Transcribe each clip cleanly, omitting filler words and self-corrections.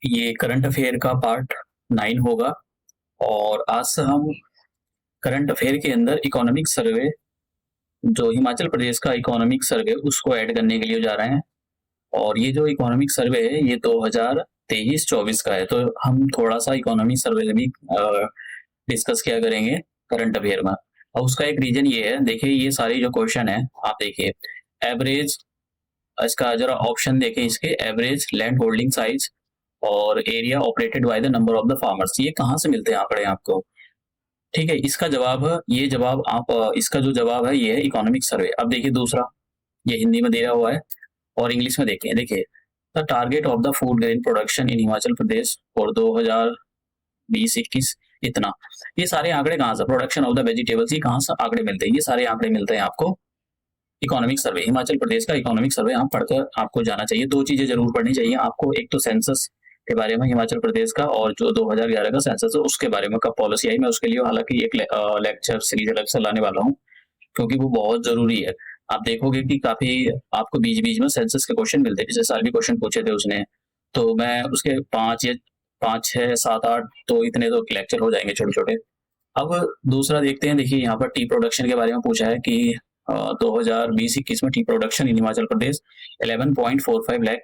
ये current affair का part 9 होगा और आज से हम करंट अफेयर के अंदर इकोनॉमिक सर्वे, जो हिमाचल प्रदेश का इकोनॉमिक सर्वे उसको ऐड करने के लिए जा रहे हैं। और ये जो इकोनॉमिक सर्वे है ये 2023-24 का है, तो हम थोड़ा सा इकोनॉमिक सर्वे भी डिस्कस किया करेंगे करंट अफेयर में। और उसका एक रीजन ये है, देखिए ये सारी जो क्वेश्चन है आप देखिए, एवरेज, इसका जरा ऑप्शन देखें, इसके एवरेज लैंड होल्डिंग साइज और area operated by the number of the farmers, ये कहाँ से मिलते हैं आंकड़े आपको। ठीक है, इसका जवाब है, ये जवाब आप इसका जो जवाब है ये है इकोनॉमिक सर्वे। अब देखिए दूसरा, ये हिंदी में दिया हुआ है और इंग्लिश में देखिए, the target of the food grain production in Himachal Pradesh for 2020-21 इतना। ये सारे आंकड़े कहाँ से, प्रोडक्शन ऑफ द वेजिटेबल्स, ये कहाँ से आंकड़े मिलते हैं, ये सारे आंकड़े मिलते हैं आपको इकोनॉमिक सर्वे, हिमाचल प्रदेश का इकोनॉमिक सर्वे आप पढ़कर आपको जाना चाहिए। दो चीजें जरूर पढ़नी चाहिए आपको, एक तो सेंसस के बारे में हिमाचल प्रदेश का, और जो 2011 का सेंसस है उसके बारे में कब पॉलिसी आई, मैं उसके लिए हालांकि एक लेक्चर सीरीज अलग से लाने वाला हूँ क्योंकि वो बहुत जरूरी है। आप देखोगे कि काफी आपको बीच बीच में सेंसस के क्वेश्चन मिलते हैं, पिछले साल भी क्वेश्चन पूछे थे उसने, तो मैं उसके 5, 6, 7, 8 तो इतने तो लेक्चर हो जाएंगे छोटे छोटे। अब दूसरा देखते हैं, देखिए यहाँ पर टी प्रोडक्शन के बारे में पूछा है कि 2020-21 में T production in Himachal Pradesh 11.45 lakh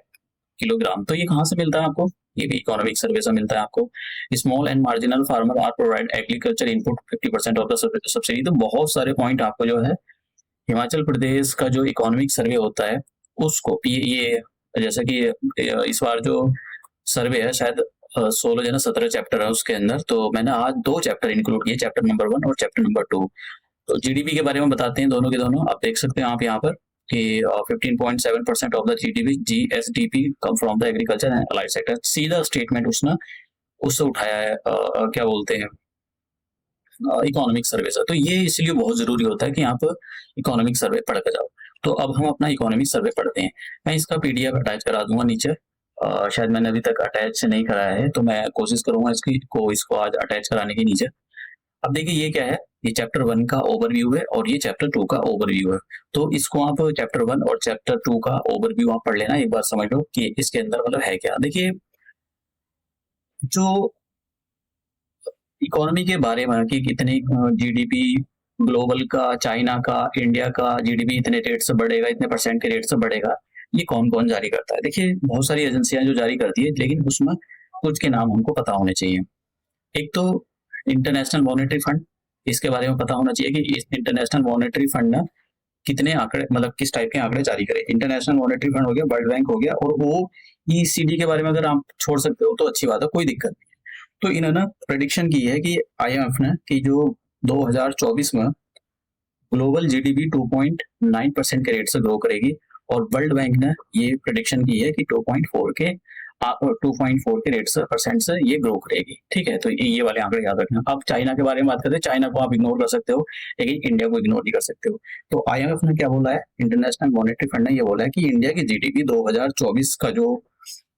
kilogram, तो ये कहाँ से मिलता है आपको, ये भी इकोनॉमिक सर्वे से मिलता है आपको। Small and marginal farmer are provide agriculture input 50% of the subsidy, तो बहुत सारे पॉइंट आपको जो है हिमाचल प्रदेश का जो इकोनॉमिक सर्वे होता है उसको ये जैसा कि इस बार जो सर्वे है शायद 16 या 17 चैप्टर है उसके अंदर, तो मैंने आज 2 चैप्टर इंक्लूड किए, चैप्टर नंबर 1 और चैप्टर नंबर 2। तो जीडीपी के बारे में बताते हैं दोनों के दोनों, आप देख सकते हैं आप यहाँ पर कि 15.7% of the GSDP come from the agriculture and allied sector, सीधा स्टेटमेंट उसने उससे उठाया है, क्या बोलते हैं, इकोनॉमिक सर्वे से। तो ये इसलिए बहुत जरूरी होता है कि आप इकोनॉमिक सर्वे पढ़ कर जाओ। तो अब हम अपना इकोनॉमिक सर्वे पढ़ते हैं, मैं इसका पीडीएफ अटैच करा दूंगा नीचे, शायद मैंने अभी तक अटैच नहीं कराया है, तो मैं कोशिश करूंगा इसको आज अटैच कराने के नीचे। अब देखिए ये क्या है, ये चैप्टर 1 का ओवरव्यू है और ये चैप्टर 2 का ओवरव्यू है, तो इसको आप चैप्टर 1 और चैप्टर 2 का ओवरव्यू आप पढ़ लेना, एक बार समझ लो कि इसके अंदर मतलब है क्या। देखिए जो इकोनॉमी के बारे में कि कितनी जीडीपी ग्लोबल का, चाइना का, इंडिया का जीडीपी इतने रेट से बढ़ेगा, इतने परसेंट के रेट से बढ़ेगा, ये कौन कौन जारी करता है। देखिए बहुत सारी एजेंसियां जो जारी करती है, लेकिन उसमें कुछ के नाम हमको पता होने चाहिए। एक तो इंटरनेशनल मॉनेटरी फंड, इसके बारे में पता होना चाहिए कि इस इंटरनेशनल मॉनेटरी फंड ना कितने आंकड़े, मतलब किस टाइप के आंकड़े जारी करे। इंटरनेशनल मॉनेटरी फंड हो गया, वर्ल्ड बैंक हो गया, और वो ईसीडी के बारे में अगर आप छोड़ सकते हो तो अच्छी बात है, कोई दिक्कत नहीं। तो इन्होंने प्रेडिक्शन की है कि आईएमएफ ने कि जो 2024 में ग्लोबल जीडीपी 2.9% के रेट से ग्रो करेगी, और वर्ल्ड बैंक ने ये प्रेडिक्शन की है कि 2.4 के रेट से परसेंट से ये ग्रो करेगी। ठीक है, तो ये वाले आंकड़े याद रखना। अब चाइना के बारे में बात करते हैं, चाइना को आप इग्नोर कर सकते हो लेकिन इंडिया को इग्नोर नहीं कर सकते हो। तो आईएमएफ ने क्या बोला है, इंटरनेशनल मॉनेटरी फंड ने ये बोला है कि इंडिया की जीडीपी 2024 का जो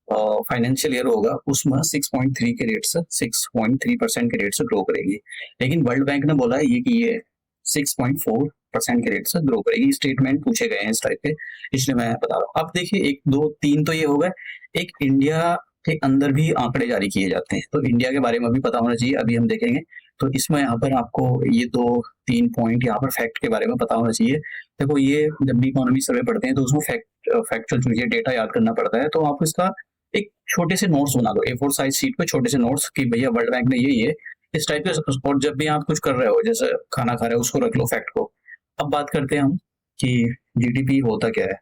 फाइनेंशियल ईयर होगा उसमें 6.3 के रेट से 6.3% के रेट से ग्रो करेगी, लेकिन वर्ल्ड बैंक ने बोला है ये कि ये 6.4% के रेट से ग्रो करेगी। स्टेटमेंट पूछे गए हैं इस टाइप के, इसलिए मैं बता रहा हूँ। अब देखिए 1, 2, 3 तो ये हो गए, एक इंडिया के अंदर भी आंकड़े जारी किए जाते हैं, तो इंडिया के बारे में भी पता होना चाहिए, अभी हम देखेंगे। तो इसमें यहाँ पर आपको ये 2-3 पॉइंट यहाँ पर फैक्ट के बारे में पता होना चाहिए। देखो ये जब भी इकोनॉमी सर्वे पढ़ते हैं तो उसमें फैक्चुअल चीजें, डेटा याद करना पड़ता है, तो आप इसका एक छोटे से नोट्स बना लो, A4 साइज शीट पे छोटे से नोट्स कि भैया वर्ल्ड बैंक ने ये इस टाइप के, और जब भी आप कुछ कर रहे हो जैसे खाना खा रहे हो उसको रख लो फैक्ट को। अब बात करते हैं हम कि जीडीपी होता क्या है।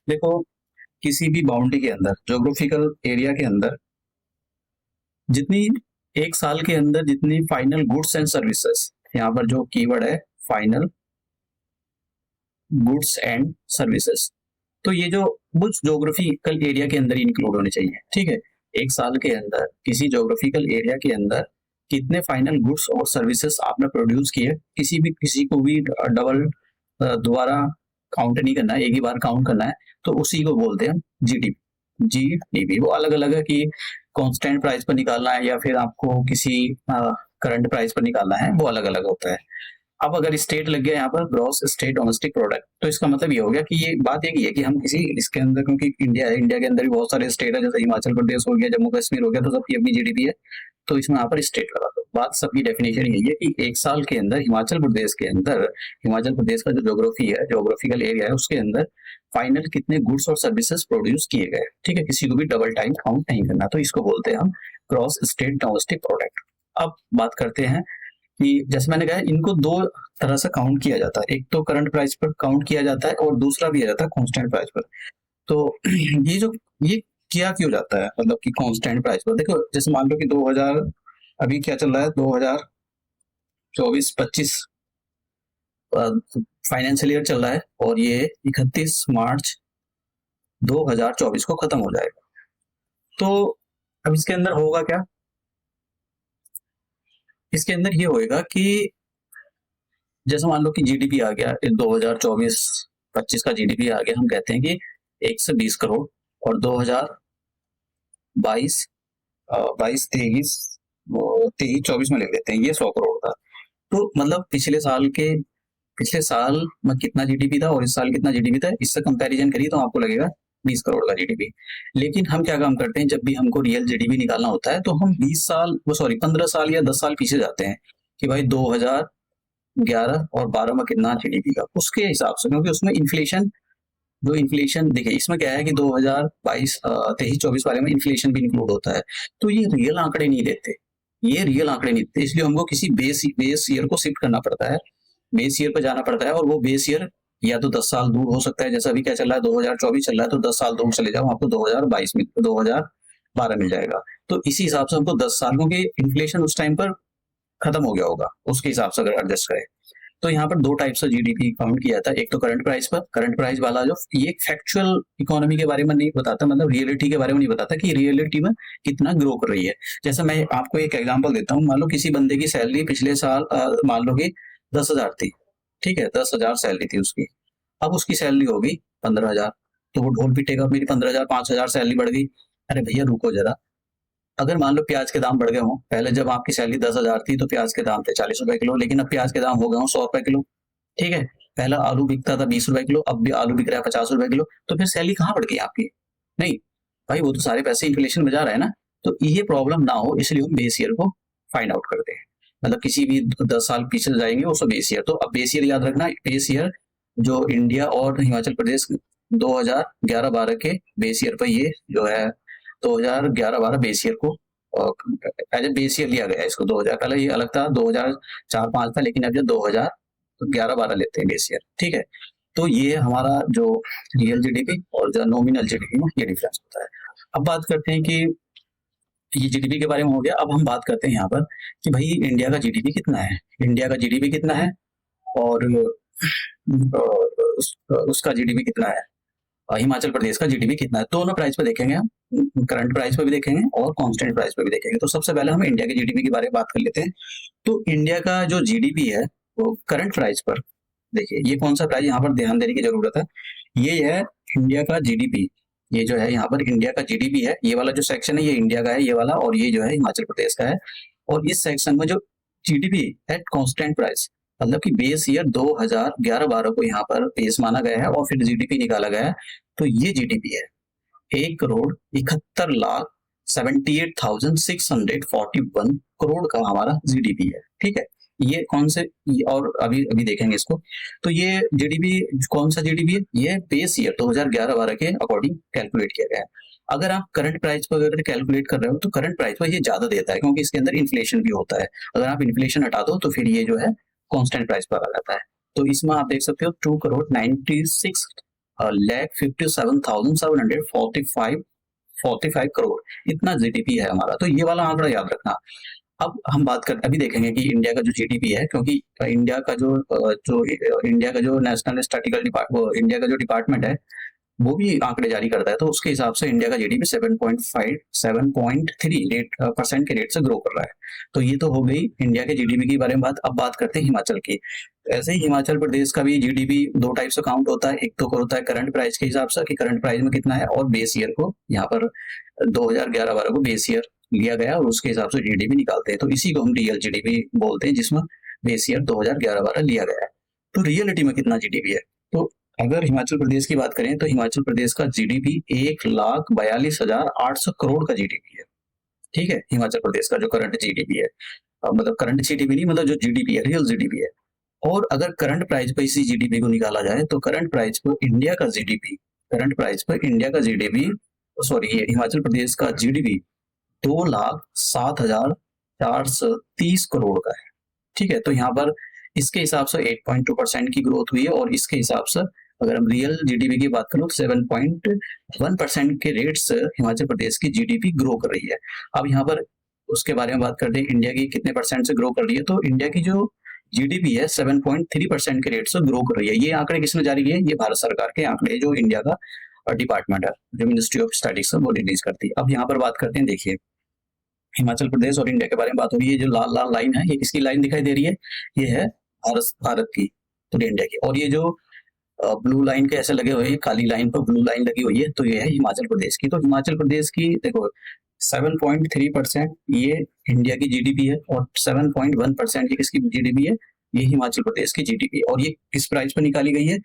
देखो किसी भी बाउंड्री के अंदर, ज्योग्राफिकल एरिया के अंदर, जितनी एक साल के अंदर जितनी फाइनल गुड्स एंड सर्विसेज, यहाँ पर जो कीवर्ड है फाइनल गुड्स एंड सर्विसेज, तो ये जो कुछ ज्योग्राफिकल एरिया के अंदर ही इंक्लूड होने चाहिए। ठीक है, एक साल के अंदर किसी ज्योग्राफिकल एरिया के अंदर कितने फाइनल गुड्स और सर्विसेज आपने प्रोड्यूस किए, किसी को भी डबल दोबारा काउंट नहीं करना है, एक ही बार काउंट करना है, तो उसी को बोलते हैं जीडीपी। जीडीपी वो अलग अलग है कि कांस्टेंट प्राइस पर निकालना है या फिर आपको किसी करंट प्राइस पर निकालना है, वो अलग अलग होता है। अब अगर स्टेट लग गया यहाँ पर ग्रॉस स्टेट डोमेस्टिक प्रोडक्ट, तो इसका मतलब ये हो गया कि ये बात एक ही है कि हम किसी इसके अंदर, क्योंकि इंडिया है, इंडिया के अंदर भी बहुत सारे स्टेट है, जैसे हिमाचल प्रदेश हो गया, जम्मू कश्मीर हो गया, तो सबकी अपनी जीडीपी है, तो इसमें यहाँ पर स्टेट लगा दो। बात सबकी डेफिनेशन यही है कि एक साल के अंदर हिमाचल प्रदेश के अंदर, हिमाचल प्रदेश का जो ज्योग्राफी है, ज्योग्राफिकल एरिया है, उसके अंदर फाइनल कितने गुड्स और सर्विसेज प्रोड्यूस किए गए, ठीक है, किसी को भी डबल टाइम काउंट नहीं करना, तो इसको बोलते हैं हम क्रॉस स्टेट डोमेस्टिक प्रोडक्ट। अब बात करते हैं कि जैसे मैंने कहा इनको दो तरह से काउंट किया जाता है, एक तो करंट प्राइस पर काउंट किया जाता है और दूसरा भी आ जाता है कांस्टेंट प्राइस पर। तो ये किया क्यों जाता है, मतलब कि कांस्टेंट प्राइस पर, देखो जैसे मान लो कि 2000 अभी क्या चल रहा है, 2024-25 फाइनेंशियल ईयर चल रहा है और ये 31 मार्च 2024 को खत्म हो जाएगा। तो अब इसके अंदर होगा क्या, इसके अंदर ये होएगा कि जैसे मान लो कि जीडीपी आ गया 2024-25 का जीडीपी आ गया, हम कहते हैं कि 120 करोड़, और 2022 23 24 में लिख देते हैं ये 100 करोड़ था। तो मतलब पिछले साल में कितना जीडीपी था और इस साल कितना जीडीपी था, इससे कंपैरिजन करिए तो आपको लगेगा 20 करोड़ का जीडीपी। लेकिन हम क्या काम करते हैं, जब भी हमको रियल जीडीपी निकालना होता है तो हम 15 साल या 10 साल पीछे जाते हैं कि भाई 2011 और 12 में कितना जीडीपी का, उसके हिसाब से, क्योंकि उसमें इन्फ्लेशन देखिए, इसमें क्या है कि 2022-23-24 वाले में इन्फ्लेशन भी इंक्लूड होता है, तो ये रियल आंकड़े नहीं देते, इसलिए हमको किसी बेस ईयर को शिफ्ट करना पड़ता है, बेस ईयर पर जाना पड़ता है, और वो बेस ईयर या तो 10 साल दूर हो सकता है, जैसा अभी क्या चल रहा है 2024 चल रहा है, तो 10 साल दूर चले जाओ, आपको 2022 में 2012 मिल जाएगा। तो इसी हिसाब से हमको 10 साल, क्योंकि इन्फ्लेशन उस टाइम पर खत्म हो गया होगा, उसके हिसाब से अगर एडजस्ट करें तो यहाँ पर दो टाइप से जीडीपी काउंट किया जाता है, एक तो करंट प्राइस पर, करंट प्राइस वाला जो ये फैक्चुअल इकोनॉमी के बारे में नहीं बताता, मतलब रियलिटी के बारे में नहीं बताता कि रियलिटी में कितना ग्रो कर रही है। जैसे मैं आपको एक एग्जांपल देता हूँ, मान लो किसी बंदे की सैलरी पिछले साल मान लो कि 10,000 थी, ठीक है, 10,000 सैलरी थी उसकी, अब उसकी सैलरी होगी 15,000, तो वो ढोल पीटेगा मेरी 15,000 5,000 सैलरी बढ़ गई। अरे भैया रुको जरा, अगर मान लो प्याज के दाम बढ़ गए हों, पहले जब आपकी सैलरी 10,000 थी तो प्याज के दाम थे 40 रुपए किलो, लेकिन अब प्याज के दाम हो गए हों 100 रुपए किलो, ठीक है, पहला आलू बिकता था 20 रुपए किलो, अब भी आलू बिक रहा है 50 रुपए किलो, तो फिर सैलरी कहाँ बढ़ गई आपकी, नहीं भाई, वो तो सारे पैसे इन्फ्लेशन में जा रहा है ना। तो ये प्रॉब्लम ना हो इसलिए हम बेस ईयर को फाइंड आउट करते हैं, मतलब किसी भी 10 साल पीछे जाएंगे उसको बेस ईयर, तो अब बेस ईयर याद रखना, बेस ईयर जो इंडिया और हिमाचल प्रदेश 2011-12 के बेस ईयर पर, ये जो है 2011-12 बेस ईयर को एज ए बेस ईयर लिया गया है इसको, 2000 पहले ये अलग था, 2004-5 था, लेकिन अब जो 2011-12 लेते हैं बेस ईयर, ठीक है। तो ये हमारा जो रियल जीडीपी और जो नॉमिनल जीडीपी में ये डिफरेंस होता है। अब बात करते हैं कि ये जीडीपी के बारे में हो गया, अब हम बात करते हैं यहाँ पर कि भाई इंडिया का जीडीपी कितना है, इंडिया का जीडीपी कितना है और उसका जीडीपी कितना है, हिमाचल प्रदेश का जीडीपी कितना है, दोनों प्राइस पे देखेंगे हम, करंट प्राइस पे भी देखेंगे और कांस्टेंट प्राइस पे भी देखेंगे। तो सबसे पहले हम इंडिया के जीडीपी के बारे में बात कर लेते हैं। तो इंडिया का जो जीडीपी है वो करंट प्राइस पर, देखिए ये कौन सा प्राइस यहाँ पर ध्यान देने की जरूरत है, ये है इंडिया का जीडीपी, ये जो है यहाँ पर इंडिया का जीडीपी है, ये वाला जो सेक्शन है ये इंडिया का है ये वाला, और ये जो है हिमाचल प्रदेश का है, और इस सेक्शन में जो जीडीपी एट कांस्टेंट प्राइस, मतलब कि बेस ईयर 2011-12 को यहाँ पर बेस माना गया है और फिर जीडीपी निकाला गया है, तो ये जीडीपी है 1,71,78,641 करोड़ का हमारा जीडीपी है, ठीक है। ये कौन से, और अभी अभी देखेंगे इसको, तो ये जीडीपी कौन सा जीडीपी है, ये बेस ईयर 2011-12 के अकॉर्डिंग कैलकुलेट किया गया है। अगर आप करंट प्राइस पर अगर कैलकुलेट कर रहे हो तो करंट प्राइस पर ये ज्यादा देता है, क्योंकि इसके अंदर इन्फ्लेशन भी होता है, अगर आप इन्फ्लेशन हटा दो तो फिर ये जो है कांस्टेंट प्राइस पर आ जाता है। तो इसमें आप देख सकते हो 2,96,57,745 करोड़, इतना जीडीपी है हमारा, तो ये वाला आंकड़ा याद रखना। अब हम बात कर अभी देखेंगे कि इंडिया का जो जीडीपी है, क्योंकि इंडिया का जो नेशनल स्टैटिकल इंडिया का जो डिपार्टमेंट है वो भी आंकड़े जारी करता है, तो उसके हिसाब से इंडिया का जीडीपी 7.3% के रेट से ग्रो कर रहा है। तो ये तो हो गई इंडिया के जीडीपी के बारे में बात। अब बात करते हैं हिमाचल की। ऐसे ही हिमाचल प्रदेश का भी जीडीपी दो टाइप से काउंट होता है, एक तो होता है करंट प्राइस के हिसाब से कि करंट प्राइस में कितना है, और बेस ईयर को यहाँ पर 2011-12 को बेस ईयर लिया गया और उसके हिसाब से जीडीपी निकालते हैं, तो इसी को हम रियल जीडीपी बोलते हैं, जिसमें बेस ईयर 2011-12 लिया गया है। तो रियलिटी में कितना जीडीपी है? तो अगर हिमाचल प्रदेश की बात करें तो हिमाचल प्रदेश का जीडीपी 1,42,800 करोड़ का जीडीपी है। ठीक है, हिमाचल प्रदेश का जो करंट जीडीपी है, मतलब करंट जीडीपी नहीं, मतलब जो जीडीपी है, रियल जीडीपी है। और अगर करंट प्राइस पर इसी जीडीपी को निकाला जाए तो करंट प्राइस पर इंडिया का जीडीपी, करंट प्राइस पर इंडिया का जीडीपी, सॉरी, ये हिमाचल प्रदेश का जीडीपी 2,07,430 करोड़ का है। ठीक है, तो यहाँ पर इसके हिसाब से 8.2% की ग्रोथ हुई है, और इसके हिसाब से अगर हम रियल जीडीपी की बात करें तो 7.1% के रेट से हिमाचल प्रदेश की जीडीपी ग्रो कर रही है। अब यहाँ पर उसके बारे में बात करते हैं, इंडिया की कितने परसेंट से ग्रो कर रही है। तो इंडिया की जो जीडीपी है 7.3% के रेट से ग्रो कर रही है। ये आंकड़े किसने जारी किए? ये भारत सरकार के आंकड़े, जो इंडिया का डिपार्टमेंट है, जो मिनिस्ट्री ऑफ स्टैटिस्टिक्स है, वो रिलीज करती है। अब यहाँ पर बात करते हैं, देखिए हिमाचल प्रदेश और इंडिया के बारे में बात हो रही है। ये जो लाल लाल लाइन है, ये किसकी लाइन दिखाई दे रही है? ये है भारत की, तो इंडिया की। और ये जो ब्लू लाइन के ऐसे लगे हुए हैं, काली लाइन पर ब्लू लाइन लगी हुई है, तो ये है हिमाचल प्रदेश की। तो हिमाचल प्रदेश की देखो 7.3% ये इंडिया की जीडीपी है, और 7.1% ये किसकी जीडीपी है? ये हिमाचल प्रदेश की जीडीपी। और ये किस प्राइस पर निकाली गई है?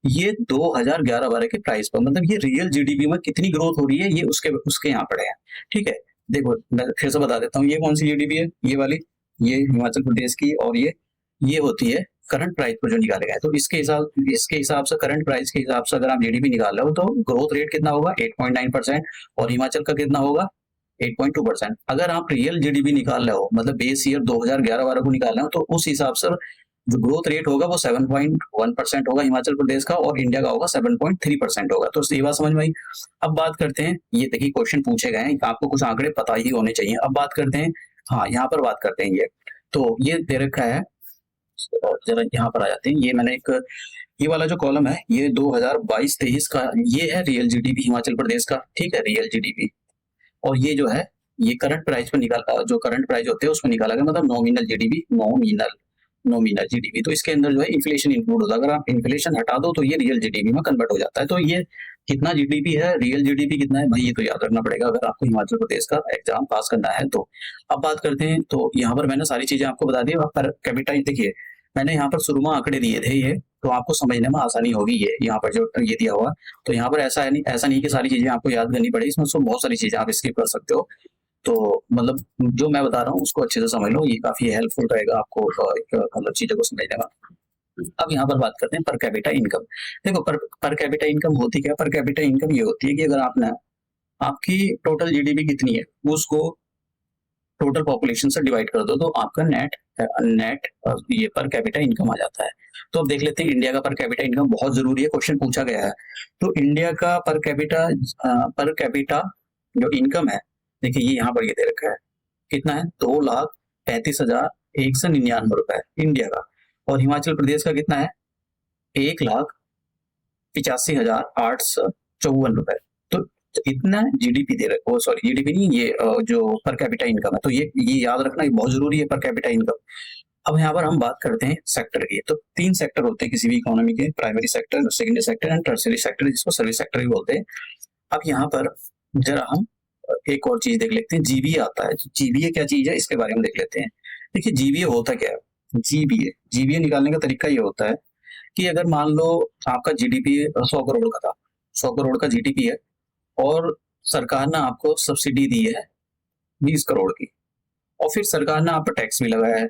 ये 2011-12 के प्राइस पर, मतलब ये रियल जीडीपी में कितनी ग्रोथ हो रही है, ये उसके यहाँ पड़े हैं। ठीक है, देखो मैं फिर से बता देता हूँ, ये कौन सी जीडीपी है? ये वाली, ये हिमाचल प्रदेश की, और ये होती है करंट प्राइस पर जो निकाले गए। तो इसके हिसाब से करंट प्राइस के हिसाब से अगर आप जीडीपी निकाल रहे हो तो ग्रोथ रेट कितना होगा? 8.9%, और हिमाचल का कितना होगा? 8.2%। अगर आप रियल जीडीपी निकाल रहे हो, मतलब बेस ईयर 2011-12 को निकाल रहे हो, तो उस हिसाब से जो ग्रोथ रेट होगा वो 7.1% होगा हिमाचल प्रदेश का, और इंडिया का होगा 7.3% होगा। तो ये बात समझ में आई। अब बात करते हैं, ये देखिए क्वेश्चन पूछे गए हैं, आपको कुछ आंकड़े पता ही होने चाहिए। अब बात करते हैं, हाँ यहाँ पर बात करते हैं, ये तो ये दे रखा है, जरा यहाँ पर आ जाते हैं। ये मैंने एक, ये वाला जो कॉलम है, ये 2022-23 का, ये है रियल जीडीपी हिमाचल प्रदेश का। ठीक है, रियल जीडीपी। और ये जो है, ये करंट प्राइस पर निकाला, जो करंट प्राइस होते हैं उसमें निकाला गया, मतलब नॉमिनल जीडीपी, नॉमिनल जीडीपी। तो इसके अंदर जो है इन्फ्लेशन इंक्लूड होता है। अगर आप इन्फ्लेशन हटा दो तो ये रियल जीडीपी में कन्वर्ट हो जाता है। तो ये कितना जीडीपी है, रियल जीडीपी कितना है भाई, ये तो याद रखना पड़ेगा अगर आपको हिमाचल प्रदेश का एग्जाम पास करना है तो। अब बात करते हैं, तो यहाँ पर मैंने सारी चीजें आपको बता दी। पर कैपिटा देखिए, मैंने यहाँ पर शुरू में आंकड़े दिए थे, ये तो आपको समझने में आसानी होगी। ये यहाँ पर जो ये दिया हुआ, तो यहाँ पर ऐसा नहीं कि सारी चीजें आपको याद करनी पड़े, इसमें बहुत सारी चीजें आप स्किप कर सकते हो। तो मतलब जो मैं बता रहा हूँ उसको अच्छे से समझ लो, ये काफी हेल्पफुल रहेगा आपको मतलब चीजों को समझने में। अब यहाँ पर बात करते हैं पर कैपिटा इनकम। देखो पर कैपिटा इनकम होती क्या है? पर कैपिटा इनकम ये होती है कि अगर आपने, आपकी टोटल जीडीपी कितनी है उसको टोटल पॉपुलेशन से डिवाइड कर दो, तो आपका नेट ये पर कैपिटा इनकम आ जाता है। तो अब देख लेते हैं इंडिया का पर कैपिटा इनकम, बहुत जरूरी है, क्वेश्चन पूछा गया है। तो इंडिया का पर कैपिटा जो इनकम है, देखिए ये यहाँ पर ये दे रखा है, कितना है? 2,35,199 रुपए इंडिया का। और हिमाचल प्रदेश का कितना है? 1,85,854 रुपए। तो इतना जीडीपी दे रखा है, सॉरी जीडीपी नहीं, ये जो पर कैपिटा इनकम है। तो ये याद रखना, ये बहुत जरूरी है, पर कैपिटा इनकम। अब यहाँ पर हम बात करते हैं सेक्टर की। तो 3 सेक्टर होते हैं किसी भी इकोनॉमी के, primary sector, secondary sector and tertiary sector, जिसको सर्विस सेक्टर भी बोलते हैं। अब यहाँ पर जरा हम एक और चीज देख लेते हैं, जीबीए आता है। जीबीए क्या चीज है, इसके बारे में देख लेते हैं। देखिए जीबीए होता क्या है? जीबीए निकालने का तरीका ये होता है कि अगर मान लो आपका जीडीपी 100 करोड़ का था, 100 करोड़ का जीडीपी है, और सरकार ने आपको सब्सिडी दी है 20 करोड़ की, और फिर सरकार ने आप पर टैक्स भी लगाया है,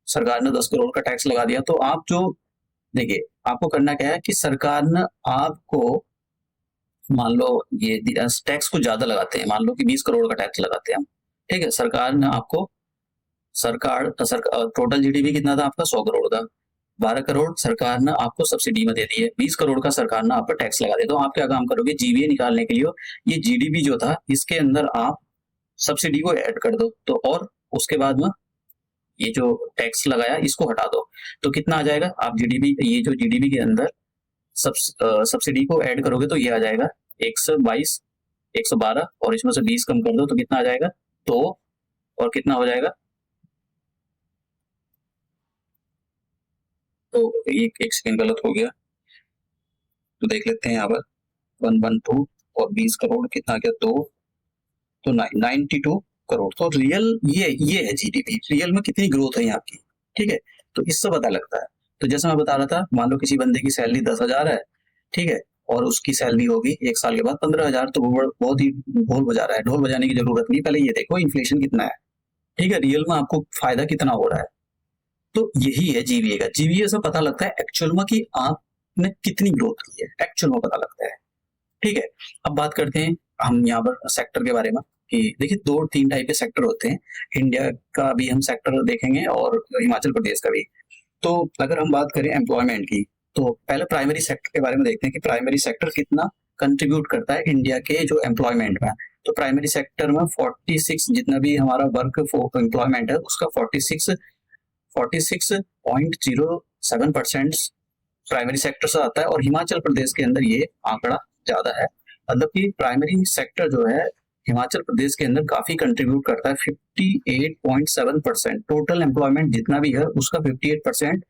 सरकार ने 10 करोड़ का टैक्स लगा दिया। तो आप जो, देखिए आपको करना क्या है कि सरकार ने आपको, मान लो ये टैक्स को ज्यादा लगाते हैं, मान लो कि 20 करोड़ का टैक्स लगाते हैं हम, ठीक है, सरकार ने आपको, टोटल जीडीपी कितना था आपका? 100 करोड़ का, 12 करोड़ सरकार ने आपको सब्सिडी में दे दी है, 20 करोड़ का सरकार ने आप पर टैक्स लगा दिया। तो आप क्या काम करोगे? जीबीए निकालने के लिए ये जीडीपी जो था, इसके अंदर आप सब्सिडी को ऐड कर दो, तो और उसके बाद में ये जो टैक्स लगाया इसको हटा दो, तो कितना आ जाएगा? आप जीडीपी, ये जो जीडीपी के अंदर सब्सिडी को ऐड करोगे तो ये आ जाएगा 122, 112, और इसमें से 20 कम कर दो तो कितना आ जाएगा? 2, और कितना हो जाएगा? तो एक सेकंड गलत हो गया, तो देख लेते हैं यहाँ पर 112 और 20 करोड़ कितना आ गया? 2, तो 92 करोड़। तो रियल ये है जीडीपी, रियल में कितनी ग्रोथ है यहाँ की। ठीक है, तो इससे पता लगता है। तो जैसे मैं बता रहा था, मान लो किसी बंदे की सैलरी 10,000 है, ठीक है, और उसकी सैलरी होगी 1 साल के बाद 15,000, तो वो बहुत ही ढोल बजा रहा है। ढोल बजाने की जरूरत नहीं, पहले ये देखो इन्फ्लेशन कितना है, ठीक है, रियल में आपको फायदा कितना हो रहा है। तो यही है जीवीए का। जीवीए से पता लगता है एक्चुअल में कि आपने कितनी ग्रोथ की है, एक्चुअल में पता लगता है, ठीक है। अब बात करते हैं हम यहाँ पर सेक्टर के बारे में कि देखिए 2-3 टाइप के सेक्टर होते हैं। इंडिया का भी हम सेक्टर देखेंगे और हिमाचल प्रदेश का भी। तो अगर हम बात करें एम्प्लॉयमेंट की, तो पहले प्राइमरी सेक्टर के बारे में देखते हैं कि प्राइमरी सेक्टर कितना कंट्रीब्यूट करता है इंडिया के जो एम्प्लॉयमेंट में। तो प्राइमरी सेक्टर में 46 जितना भी हमारा वर्क एम्प्लॉयमेंट है उसका 46.07% प्राइमरी सेक्टर से आता है, और हिमाचल प्रदेश के अंदर ये आंकड़ा ज्यादा है। मतलब कि प्राइमरी सेक्टर जो है हिमाचल प्रदेश के अंदर काफी कंट्रीब्यूट करता है। 58.7% टोटल एम्प्लॉयमेंट जितना भी है उसका 58%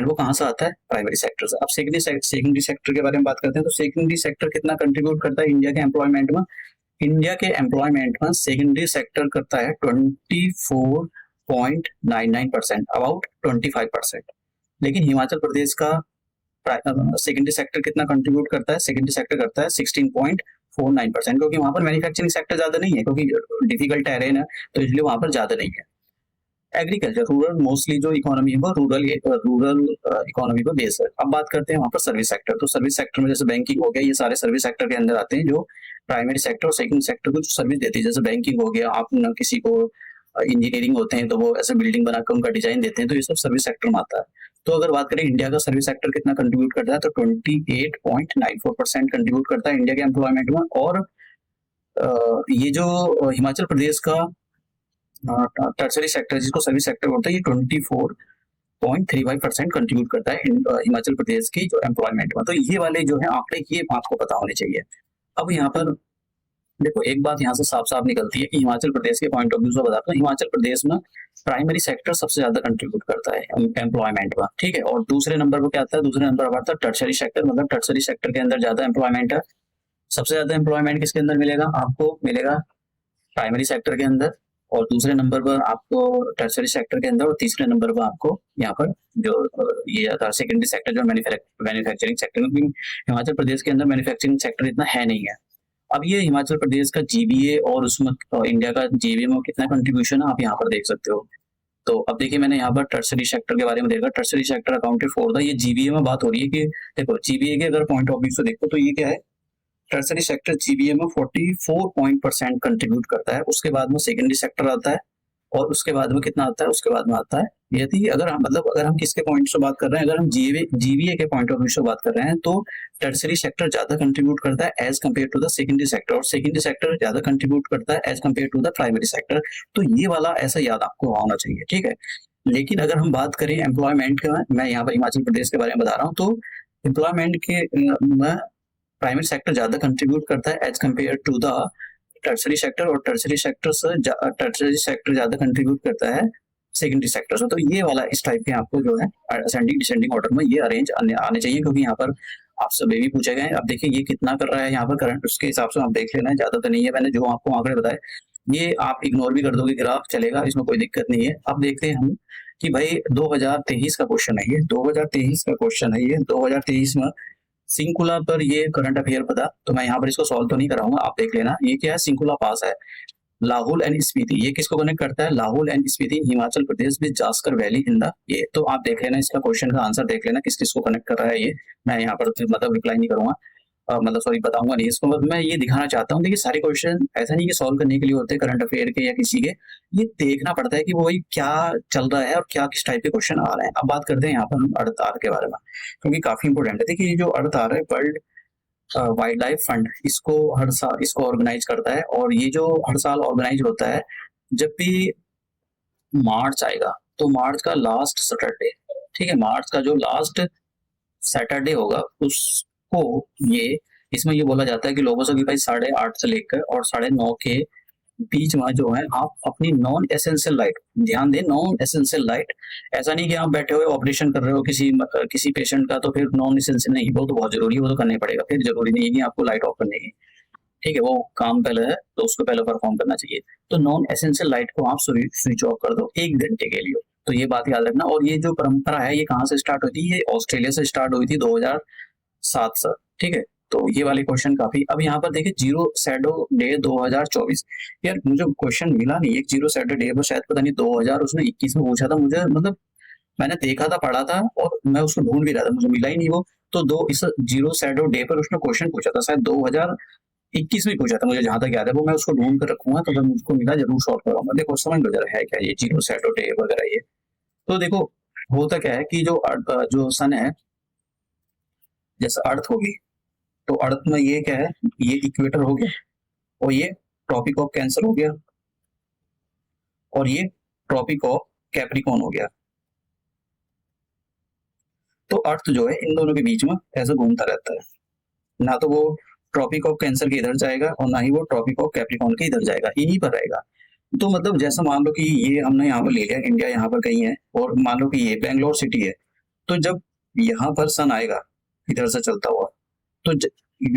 वो कहाँ से आता है? प्राइमरी सेक्टर से। अब सेकेंडरी सेक्टर के बारे में बात करते हैं, तो सेकेंडरी सेक्टर कितना कंट्रीब्यूट करता है इंडिया के एम्प्लॉयमेंट में? इंडिया के एम्प्लॉयमेंट में सेकेंडरी सेक्टर करता है 24.99%, अबाउट 25%। लेकिन हिमाचल प्रदेश का सेकेंडरी सेक्टर कितना कंट्रीब्यूट करता है? सेकेंडरी सेक्टर करता है 16.49%, क्योंकि वहां पर मैन्युफैक्चरिंग सेक्टर ज्यादा नहीं है, क्योंकि डिफिकल्ट टेरेन है, तो इसलिए वहां पर ज्यादा नहीं है। एग्रीकल्चर, रूरल, मोस्टली जो इकोनॉमी है वो रूरल इकोनॉमी पर बेस है। अब बात करते हैं वहां पर सर्विस सेक्टर। तो सर्विस सेक्टर में जैसे बैंकिंग हो गया, ये सारे सर्विस सेक्टर के अंदर आते हैं, जो प्राइमरी सेक्टर और सेकंड सेक्टर को जो सर्विस देती है। जैसे बैंकिंग हो गया, आप न किसी को इंजीनियरिंग होते हैं तो वो ऐसे बिल्डिंग बनाकर उनका डिजाइन देते हैं, तो ये सब सर्विस सेक्टर में आता है। तो अगर बात करें इंडिया का सर्विस सेक्टर कितना कंट्रीब्यूट करता है, तो 28.94% कंट्रीब्यूट करता है इंडिया के एम्प्लॉयमेंट में। और ये जो हिमाचल प्रदेश का टर्सरी सेक्टर जिसको सर्विस सेक्टर बोलते हैं, ये 24.35% कंट्रीब्यूट करता है हिमाचल प्रदेश की जो एम्प्लॉयमेंट में। तो ये वाले जो है आंकड़े, ये आपको पता होने चाहिए। अब यहाँ पर देखो एक बात यहाँ से साफ साफ निकलती है कि हिमाचल प्रदेश के पॉइंट ऑफ व्यू से बताता हूँ, हिमाचल प्रदेश में प्राइमरी सेक्टर सबसे ज्यादा कंट्रीब्यूट करता है एम्प्लॉयमेंट में, ठीक है। और दूसरे नंबर पर क्या आता है? दूसरे नंबर पर आता है टर्सरी सेक्टर, मतलब टर्सरी सेक्टर के अंदर ज्यादा एम्प्लॉयमेंट है। सबसे ज्यादा एम्प्लॉयमेंट किसके अंदर मिलेगा? आपको मिलेगा प्राइमरी सेक्टर के अंदर, और दूसरे नंबर पर आपको टर्सरी सेक्टर के अंदर, और तीसरे नंबर पर आपको यहाँ पर जो ये आता है सेकेंडरी सेक्टर जो मैन्युफैक्चरिंग सेक्टर, क्योंकि हिमाचल प्रदेश के अंदर मैन्युफैक्चरिंग सेक्टर इतना है नहीं है। अब ये हिमाचल प्रदेश का जीबीए और उसमें इंडिया का जीबीए में कितना कंट्रीब्यूशन है आप यहाँ पर देख सकते हो। तो अब देखिए मैंने यहाँ पर टर्सरी सेक्टर के बारे में देखा, tertiary sector accounted for the, ये जीबीए में बात हो रही है कि देखो जीबीए के अगर पॉइंट ऑफ व्यू से देखो तो ये क्या है, टर्सरी सेक्टर जीबीए में 44% कंट्रीब्यूट करता है। उसके बाद में सेकेंडरी सेक्टर आता है, और उसके बाद में कितना आता है? उसके बाद में आता है, यदि अगर हम मतलब अगर हम किसके पॉइंट से बात कर रहे हैं, अगर हम जीबीए के पॉइंट ऑफ व्यू से बात कर रहे हैं, तो टर्सरी सेक्टर ज्यादा कंट्रीब्यूट करता है as compare to the secondary sector, और सेकेंडरी सेक्टर ज्यादा कंट्रीब्यूट करता है as compare to the primary sector. तो ये वाला ऐसा याद आपको होना चाहिए, ठीक है। लेकिन अगर हम बात करें एम्प्लॉयमेंट का, मैं यहाँ पर हिमाचल प्रदेश के बारे में बता रहा हूँ, तो एम्प्लॉयमेंट के प्राइमरी सेक्टर ज्यादा कंट्रीब्यूट करता है as compare to the tertiary sector, और टर्सरी सेक्टर ज्यादा कंट्रीब्यूट करता है सेकेंडरी सेक्टर से। तो ये वाला इस टाइप के आपको जो है असेंडिंग डिसेंडिंग ऑर्डर में ये अरेंज आने चाहिए, क्योंकि यहाँ पर आपसे भी पूछे गए। अब देखिए ये कितना कर रहा है यहाँ पर करंट, उसके हिसाब से आप देख लेना है, ज्यादा तो नहीं है। मैंने जो आपको आंकड़े बताए ये आप इग्नोर भी कर दोगे, ग्राफ चलेगा, इसमें कोई दिक्कत नहीं है। अब देखते हैं हम कि भाई 2023 का क्वेश्चन है ये, 2023 का क्वेश्चन है ये। 2023 में सिंकुला पर ये करंट अफेयर पता, तो मैं यहाँ पर इसको सॉल्व तो नहीं कराऊंगा, आप देख लेना। ये क्या है? सिंकुला पास है, लाहौल एंड स्पीति, ये किसको कनेक्ट करता है? Lahaul and Spiti Himachal Pradesh with Zanskar valley in the, ये तो आप देख लेना, इसका क्वेश्चन का आंसर देख लेना किस किस को कनेक्ट कर रहा है ये। मैं यहाँ पर मतलब रिप्लाई नहीं करूंगा, मतलब सॉरी बताऊंगा नहीं इसको। मैं ये दिखाना चाहता हूँ, देखिए सारे क्वेश्चन ऐसा नहीं कि सॉल्व करने के लिए होते हैं करंट अफेयर के या किसी के, ये देखना पड़ता है कि वही क्या चल रहा है और क्या किस टाइप के क्वेश्चन आ रहे हैं। अब बात करते हैं यहाँ पर हम अर्थ आर के बारे में, क्योंकि काफी इंपोर्टेंट है। देखिए ये जो अर्थ आर है, वर्ल्ड वाइल्ड लाइफ फंड इसको हर साल इसको ऑर्गेनाइज करता है, और ये जो हर साल ऑर्गेनाइज होता है जब भी मार्च आएगा, तो मार्च का लास्ट सैटरडे, ठीक है, मार्च का जो लास्ट सैटरडे होगा उसको ये इसमें ये बोला जाता है कि लोगों से कि भाई 8:30 से लेकर और 9:30 के बीच में जो है आप अपनी नॉन एसेंशियल लाइट, ध्यान दें नॉन एसेंशियल लाइट, ऐसा नहीं कि आप बैठे हुए ऑपरेशन कर रहे हो किसी पेशेंट का, तो फिर नॉन एसेंशियल नहीं, वो तो बहुत जरूरी है, वो तो करना ही पड़ेगा, फिर जरूरी नहीं है कि आपको लाइट ऑफ करने की, ठीक है, वो काम पहले है तो उसको पहले परफॉर्म करना चाहिए। तो नॉन एसेंशियल लाइट को आप स्विच ऑफ कर दो 1 घंटे के लिए। तो ये बात याद रखना। और ये जो परंपरा है ये कहाँ से स्टार्ट हुई थी? ये ऑस्ट्रेलिया से स्टार्ट हुई थी 2007 से, ठीक है। तो ये वाले क्वेश्चन काफी। अब यहाँ पर देखिए जीरो शैडो डे 2024। यार मुझे क्वेश्चन मिला नहीं, एक जीरो शैडो डे पर शायद पता नहीं 2021 में पूछा था मुझे, मतलब मैंने देखा था, पढ़ा था और मैं उसको ढूंढ भी रहा था, मुझे मिला ही नहीं वो। तो इस जीरो शैडो डे पर उसने क्वेश्चन पूछा था, शायद 2021 में पूछा था, मुझे जहां तक याद है। वो मैं उसको ढूंढ कर रखूंगा, तो जब मुझको मिला जरूर सॉल्व कराऊंगा। देखो समझ लो जरा है क्या ये जीरो शैडो डे वगैरह ये। तो देखो होता क्या है कि जो सन है, जैसे अर्थ होगी, तो अर्थ में ये क्या है, ये इक्वेटर हो गया, और ये ट्रॉपिक ऑफ कैंसर हो गया, और ये ट्रॉपिक ऑफ कैप्रिकॉन हो गया। तो अर्थ जो है इन दोनों के बीच में ऐसे घूमता रहता है, ना तो वो ट्रॉपिक ऑफ कैंसर के इधर जाएगा और ना ही वो ट्रॉपिक ऑफ कैप्रिकॉन के इधर जाएगा, इन्हीं पर रहेगा। तो मतलब जैसा मान लो कि ये हमने यहाँ पर ले लिया, इंडिया यहाँ पर कहीं है, और मान लो कि ये बेंगलोर सिटी है। तो जब यहाँ पर सन आएगा इधर से चलता हुआ, तो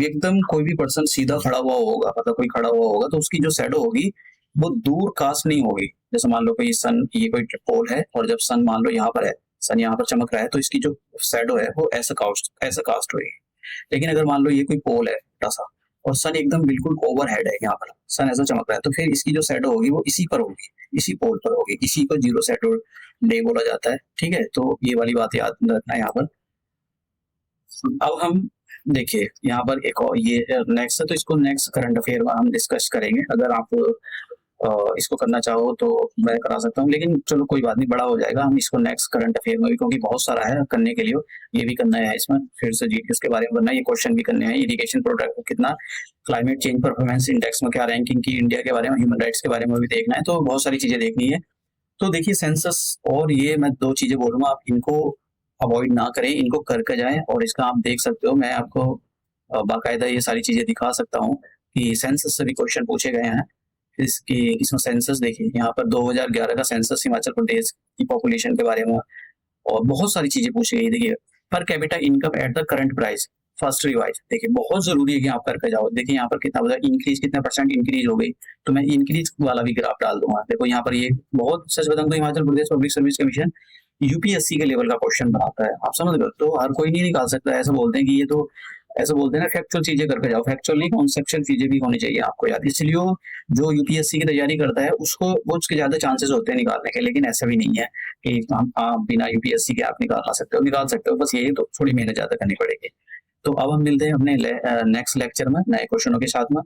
एकदम कोई भी पर्सन सीधा खड़ा हुआ होगा, मतलब कोई खड़ा हुआ होगा, तो उसकी जो शैडो होगी वो दूर कास्ट नहीं होगी। जैसे मान लो कोई सन, ये कोई पोल है, और जब सन मान लो यहाँ पर है, सन यहाँ पर चमक रहा है, तो इसकी जो शैडो है वो ऐसा कास्ट होगी। लेकिन अगर मान लो ये कोई पोल है छोटा सा, और सन एकदम बिल्कुल ओवरहेड है, यहाँ पर सन ऐसा चमक रहा है, तो फिर इसकी जो शैडो होगी वो इसी पर होगी, इसी पोल पर होगी। इसी को जीरो शैडो डे बोला जाता है, ठीक है। तो ये वाली बात याद रखना है यहाँ पर। अब हम देखिए यहाँ पर एक और ये नेक्स्ट है, तो इसको नेक्स्ट करंट अफेयर में हम डिस्कस करेंगे। अगर आप इसको करना चाहो तो मैं करा सकता हूँ, लेकिन चलो कोई बात नहीं, बड़ा हो जाएगा, हम इसको नेक्स्ट करंट अफेयर में भी, क्योंकि बहुत सारा है करने के लिए। ये भी करना है इसमें, फिर से जीडीएस के बारे में बनना है, ये क्वेश्चन भी करने हैं। इरिगेशन प्रोडक्ट को कितना, क्लाइमेट चेंज परफॉर्मेंस इंडेक्स में क्या रैंकिंग की इंडिया के बारे में, ह्यूमन राइट्स के बारे में भी देखना है। तो बहुत सारी चीजें देखनी है। तो देखिए सेंसस, और ये मैं दो चीजें बोलूंगा, आप इनको अवॉइड ना करें, इनको करके जाएं। और इसका आप देख सकते हो, मैं आपको बाकायदा ये सारी चीजें दिखा सकता हूँ कि सेंसस से भी क्वेश्चन पूछे गए हैं। इसमें सेंसस देखिए, यहाँ पर 2011 का सेंसस हिमाचल प्रदेश की पॉपुलेशन के बारे में, और बहुत सारी चीजें पूछी गई। देखिए per capita income at the current price first revise, देखिए बहुत जरूरी है कि आप करके जाओ। देखिए यहाँ पर कितना बता इंक्रीज, कितना परसेंट इंक्रीज हो गई, तो मैं इंक्रीज वाला भी ग्राफ डाल दूंगा। देखो यहाँ पर ये बहुत, सच बताऊं तो Himachal Pradesh public service commission UPSC के लेवल का क्वेश्चन बनाता है, आप समझ रहे हो। तो हर कोई नहीं निकाल सकता, ऐसा बोलते हैं कि ये तो, ऐसा बोलते हैं ना, फैक्चुअल चीजें करके जाओ, फैक्चुअल नहीं कॉन्सेप्चुअल चीजें भी होनी चाहिए आपको याद। इसलिए जो यूपीएससी की तैयारी करता है उसको, वो उसके ज्यादा चांसेस होते हैं निकालने के, लेकिन ऐसा भी नहीं है कि आप बिना यूपीएससी के आप निकाल सकते हो, निकाल सकते हो, बस यही तो थोड़ी मेहनत ज्यादा करनी पड़ेगी। तो अब हम मिलते हैं अपने नेक्स्ट लेक्चर में नए क्वेश्चनों के साथ में।